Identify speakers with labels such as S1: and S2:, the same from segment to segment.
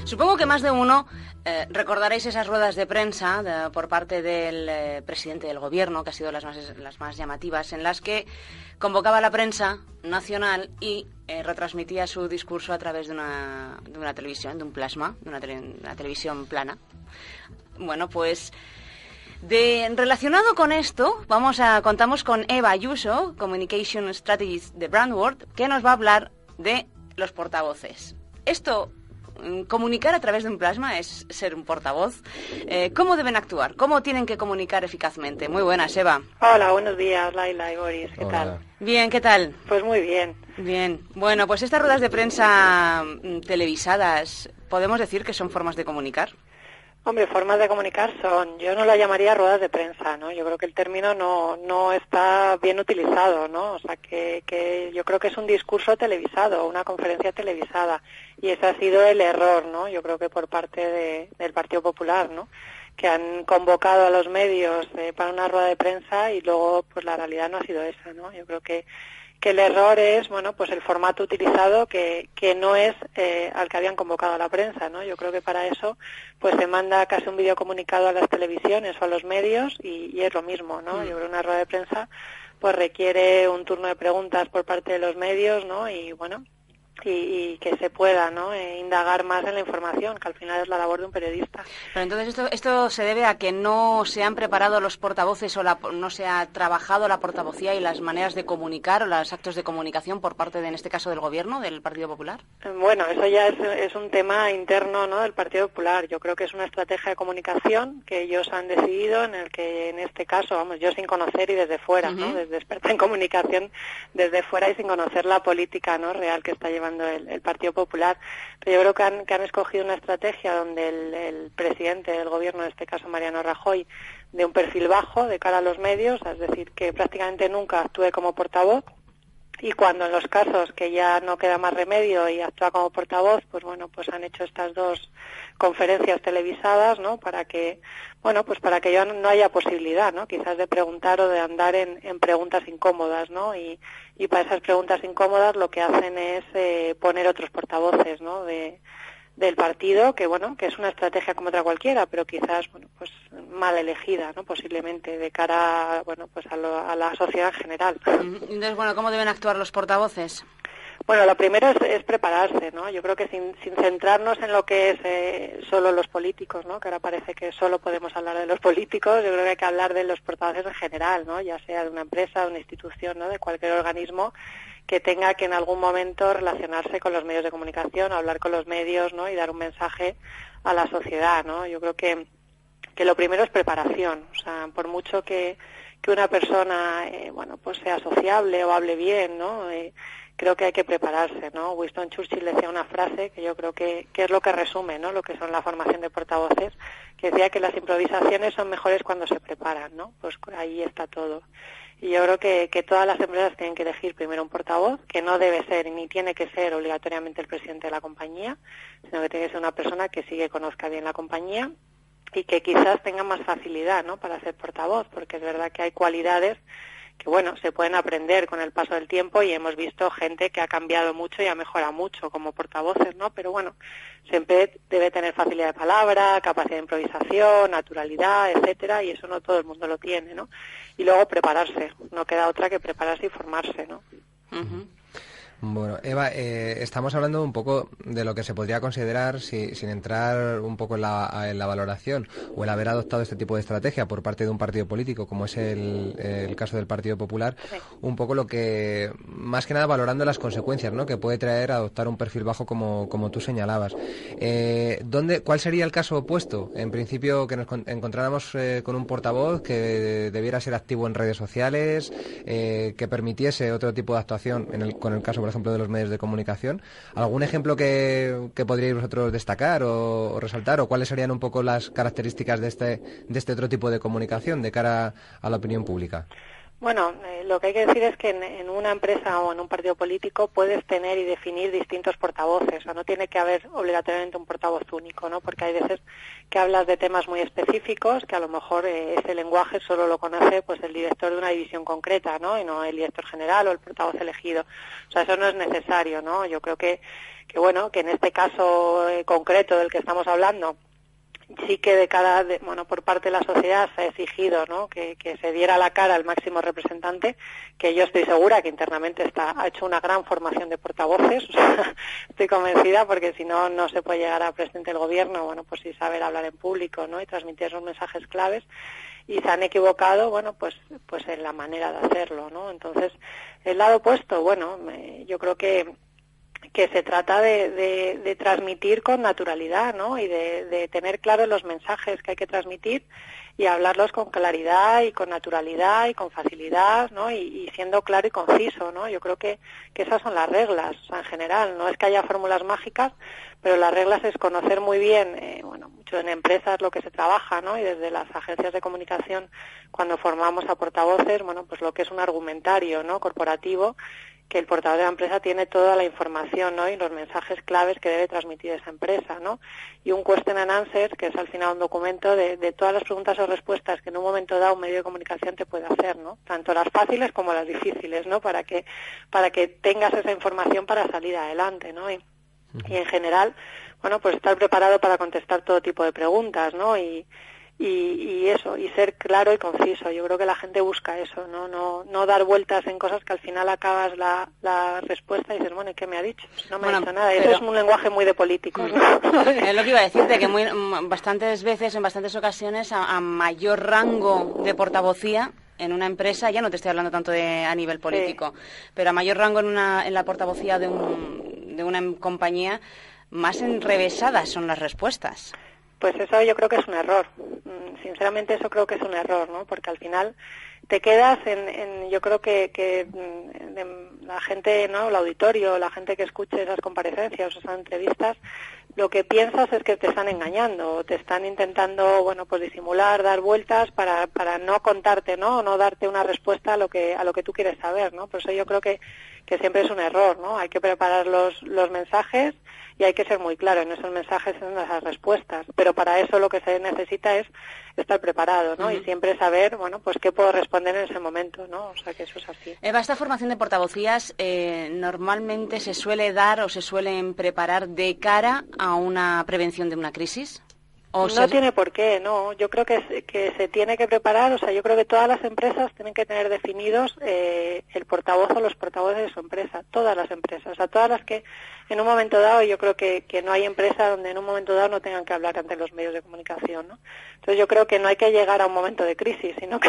S1: Supongo que más de uno recordaréis esas ruedas de prensa por parte del presidente del gobierno, que ha sido las más llamativas, en las que convocaba a la prensa nacional y retransmitía su discurso a través de una televisión, de un plasma, de una televisión plana. Bueno, pues relacionado con esto, contamos con Eva Ayuso, Communication Strategist de Brandword, que nos va a hablar de los portavoces. Esto, comunicar a través de un plasma, es ser un portavoz. ¿Cómo deben actuar? ¿Cómo tienen que comunicar eficazmente? Muy buenas, Eva.
S2: Hola, buenos días, Laila y Boris. ¿Qué tal?
S1: Bien, ¿qué tal?
S2: Pues muy bien.
S1: Bien. Bueno, pues estas ruedas de prensa televisadas, ¿podemos decir que son formas de comunicar?
S2: Hombre, formas de comunicar son, yo no la llamaría ruedas de prensa, ¿no? Yo creo que el término no está bien utilizado, ¿no? O sea, que yo creo que es un discurso televisado, una conferencia televisada, y ese ha sido el error, ¿no? Yo creo que por parte del Partido Popular, ¿no? Que han convocado a los medios para una rueda de prensa y luego, pues la realidad no ha sido esa, ¿no? Yo creo que el error es, bueno, pues el formato utilizado que no es al que habían convocado a la prensa, ¿no? Yo creo que para eso, pues se manda casi un videocomunicado a las televisiones o a los medios y es lo mismo, ¿no? Yo creo que una rueda de prensa, pues requiere un turno de preguntas por parte de los medios, ¿no? Y bueno, y que se pueda, ¿no? Indagar más en la información, que al final es la labor de un periodista.
S1: Pero entonces esto se debe a que no se han preparado los portavoces o no se ha trabajado la portavocía y las maneras de comunicar o los actos de comunicación por parte en este caso del gobierno, del Partido Popular.
S2: Bueno, eso ya es un tema interno, ¿no? Del Partido Popular. Yo creo que es una estrategia de comunicación que ellos han decidido, en el que en este caso, vamos, yo sin conocer y desde fuera, ¿no? Desde experta en comunicación, desde fuera y sin conocer la política, ¿no? Real que está llevando el Partido Popular, pero yo creo que han escogido una estrategia donde el presidente del gobierno, en este caso Mariano Rajoy, de un perfil bajo de cara a los medios, es decir, que prácticamente nunca actúe como portavoz, y cuando en los casos que ya no queda más remedio y actúa como portavoz, pues bueno, pues han hecho estas dos conferencias televisadas, ¿no? Para que ya no haya posibilidad, ¿no? Quizás de preguntar o de andar en preguntas incómodas, ¿no? Y para esas preguntas incómodas lo que hacen es poner otros portavoces, ¿no? Del partido, que bueno, que es una estrategia como otra cualquiera, pero quizás, bueno, pues mal elegida, ¿no? Posiblemente de cara, bueno, pues a la sociedad en general.
S1: Entonces, bueno, ¿cómo deben actuar los portavoces?
S2: Bueno, lo primero es prepararse, ¿no? Yo creo que sin centrarnos en lo que es solo los políticos, ¿no? Que ahora parece que solo podemos hablar de los políticos, yo creo que hay que hablar de los portavoces en general, ¿no? Ya sea de una empresa, de una institución, ¿no? De cualquier organismo que tenga que en algún momento relacionarse con los medios de comunicación, hablar con los medios, ¿no? Y dar un mensaje a la sociedad, ¿no? Yo creo que lo primero es preparación, o sea, por mucho que una persona, bueno, pues sea sociable o hable bien, ¿no? Creo que hay que prepararse, ¿no? Winston Churchill decía una frase que yo creo que es lo que resume, ¿no? Lo que son la formación de portavoces, que decía que las improvisaciones son mejores cuando se preparan, ¿no? Pues ahí está todo. Y yo creo que todas las empresas tienen que elegir primero un portavoz, que no debe ser ni tiene que ser obligatoriamente el presidente de la compañía, sino que tiene que ser una persona que sí que conozca bien la compañía y que quizás tenga más facilidad, ¿no? Para ser portavoz, porque es verdad que hay cualidades que, bueno, se pueden aprender con el paso del tiempo y hemos visto gente que ha cambiado mucho y ha mejorado mucho como portavoces, ¿no? Pero bueno, siempre debe tener facilidad de palabra, capacidad de improvisación, naturalidad, etcétera, y eso no todo el mundo lo tiene, ¿no? Y luego prepararse, no queda otra que prepararse y formarse, ¿no?
S1: Uh-huh.
S3: Bueno, Eva, estamos hablando un poco de lo que se podría considerar, sin entrar un poco en la valoración o el haber adoptado este tipo de estrategia por parte de un partido político, como es el caso del Partido Popular, sí. Un poco lo que, más que nada valorando las consecuencias, ¿no? Que puede traer adoptar un perfil bajo como tú señalabas. ¿Cuál sería el caso opuesto? En principio, que nos encontráramos con un portavoz que debiera ser activo en redes sociales, que permitiese otro tipo de actuación, con el caso, por ejemplo, de los medios de comunicación. ¿Algún ejemplo que podríais vosotros destacar o resaltar? ¿O cuáles serían un poco las características de este otro tipo de comunicación de cara a la opinión pública?
S2: Bueno, lo que hay que decir es que en una empresa o en un partido político puedes tener y definir distintos portavoces, o sea, no tiene que haber obligatoriamente un portavoz único, ¿no? Porque hay veces que hablas de temas muy específicos que a lo mejor ese lenguaje solo lo conoce pues el director de una división concreta, ¿no? Y no el director general o el portavoz elegido. O sea, eso no es necesario, ¿no? Yo creo que bueno, que en este caso concreto del que estamos hablando, sí que por parte de la sociedad se ha exigido, ¿no? que se diera la cara al máximo representante, que yo estoy segura que internamente ha hecho una gran formación de portavoces, o sea, estoy convencida, porque si no, no se puede llegar a presidente del gobierno, bueno, pues sí saber hablar en público, ¿no? Y transmitir esos mensajes claves, y se han equivocado, bueno, pues en la manera de hacerlo, ¿no? Entonces, el lado opuesto, bueno, yo creo que se trata de transmitir con naturalidad, ¿no? Y de tener claros los mensajes que hay que transmitir y hablarlos con claridad y con naturalidad y con facilidad, ¿no? Y siendo claro y conciso, ¿no? Yo creo que esas son las reglas, o sea, en general. No es que haya fórmulas mágicas, pero las reglas es conocer muy bien, mucho en empresas lo que se trabaja, ¿no? Y desde las agencias de comunicación, cuando formamos a portavoces, bueno, pues lo que es un argumentario, ¿no? Corporativo, que el portavoz de la empresa tiene toda la información, ¿no? Y los mensajes claves que debe transmitir esa empresa, ¿no? Y un question and answer, que es al final un documento de todas las preguntas o respuestas que en un momento dado un medio de comunicación te puede hacer, ¿no? Tanto las fáciles como las difíciles, ¿no? Para que tengas esa información para salir adelante, ¿no? Y en general, bueno, pues estar preparado para contestar todo tipo de preguntas, ¿no? Y eso, y ser claro y conciso. Yo creo que la gente busca eso, no dar vueltas en cosas que al final acabas la respuesta y dices, bueno, ¿y qué me ha dicho? No me ha dicho nada. Eso es un lenguaje muy de políticos, ¿no?
S1: Es lo que iba a decirte, que bastantes veces, en bastantes ocasiones, a mayor rango de portavocía en una empresa, ya no te estoy hablando tanto a nivel político, pero a mayor rango en la portavocía de una compañía, más enrevesadas son las respuestas.
S2: Pues eso yo creo que es un error. Sinceramente eso creo que es un error, ¿no? Porque al final te quedas yo creo que la gente, ¿no? El auditorio, la gente que escuche esas comparecencias o esas entrevistas, lo que piensas es que te están engañando, o te están intentando, bueno, pues disimular, dar vueltas para no contarte, ¿no? O no darte una respuesta a lo que tú quieres saber, ¿no? Por eso yo creo que siempre es un error, ¿no? Hay que preparar los mensajes y hay que ser muy claro en esos mensajes, en esas respuestas. Pero para eso lo que se necesita es estar preparado, ¿no? Y siempre saber, bueno, pues qué puedo responder en ese momento, ¿no? O sea, que eso es así.
S1: Eva, esta formación de portavocías normalmente se suele dar o se suelen preparar de cara a una prevención de una crisis.
S2: No tiene por qué, no. Yo creo que se tiene que preparar, o sea, yo creo que todas las empresas tienen que tener definidos el portavoz o los portavoces de su empresa, todas las empresas, o sea, todas las que en un momento dado, yo creo que no hay empresa donde en un momento dado no tengan que hablar ante los medios de comunicación, ¿no? Entonces yo creo que no hay que llegar a un momento de crisis, sino que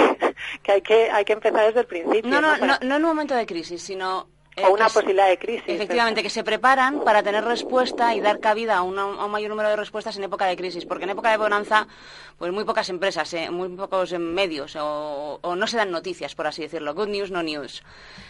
S2: hay que empezar desde el principio.
S1: No en un momento de crisis, sino
S2: o una posibilidad de crisis.
S1: Efectivamente, que se preparan para tener respuesta y dar cabida a un mayor número de respuestas en época de crisis, porque en época de bonanza, pues muy pocas empresas, muy pocos medios, o no se dan noticias, por así decirlo. Good news, no news.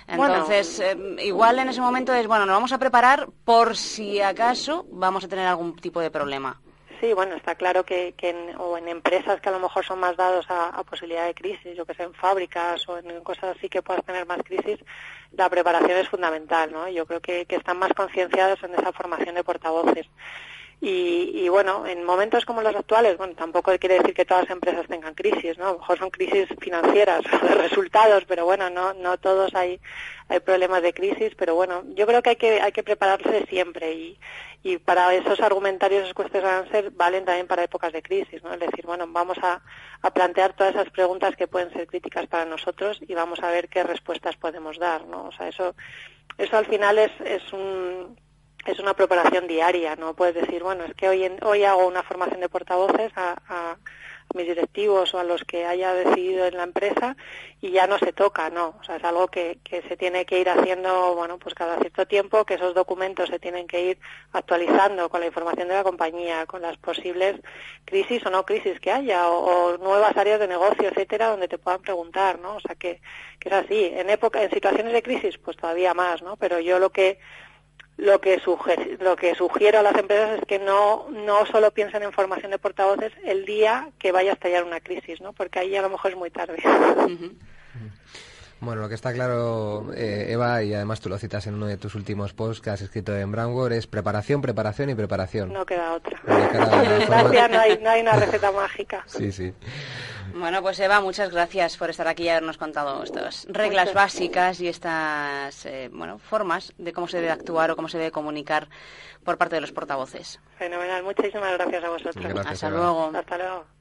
S1: Entonces, igual en ese momento nos vamos a preparar por si acaso vamos a tener algún tipo de problema.
S2: Sí, bueno, está claro que en empresas que a lo mejor son más dados a posibilidad de crisis, yo que sé, en fábricas o en cosas así que puedas tener más crisis, la preparación es fundamental, ¿no? Yo creo que están más concienciados en esa formación de portavoces. Y bueno, en momentos como los actuales, bueno, tampoco quiere decir que todas las empresas tengan crisis, ¿no? A lo mejor son crisis financieras, de resultados, pero bueno, no todos hay problemas de crisis, pero bueno, yo creo que hay que prepararse siempre y para esos argumentarios, esos question and answer valen también para épocas de crisis, ¿no? Es decir, bueno, vamos a plantear todas esas preguntas que pueden ser críticas para nosotros y vamos a ver qué respuestas podemos dar, ¿no? O sea, eso al final es una preparación diaria, no puedes decir, bueno, es que hoy hago una formación de portavoces a mis directivos o a los que haya decidido en la empresa y ya no se toca, no, o sea, es algo que se tiene que ir haciendo, bueno, pues cada cierto tiempo, que esos documentos se tienen que ir actualizando con la información de la compañía, con las posibles crisis o no crisis que haya, o nuevas áreas de negocio, etcétera, donde te puedan preguntar, ¿no? O sea, que es así. En situaciones de crisis, pues todavía más, ¿no? Pero yo lo que sugiero a las empresas es que no solo piensen en formación de portavoces el día que vaya a estallar una crisis, ¿no? Porque ahí a lo mejor es muy tarde.
S3: Bueno, lo que está claro, Eva, y además tú lo citas en uno de tus últimos posts que has escrito en Brownware, es preparación, preparación y preparación.
S2: No queda otra.
S3: Forma...
S2: no hay una receta mágica.
S3: Sí, sí.
S1: Bueno, pues Eva, muchas gracias por estar aquí y habernos contado estas reglas básicas y estas formas de cómo se debe actuar o cómo se debe comunicar por parte de los portavoces.
S2: Fenomenal, muchísimas gracias a vosotros.
S3: Gracias,
S1: Hasta
S3: Eva.
S1: luego.
S2: Hasta luego.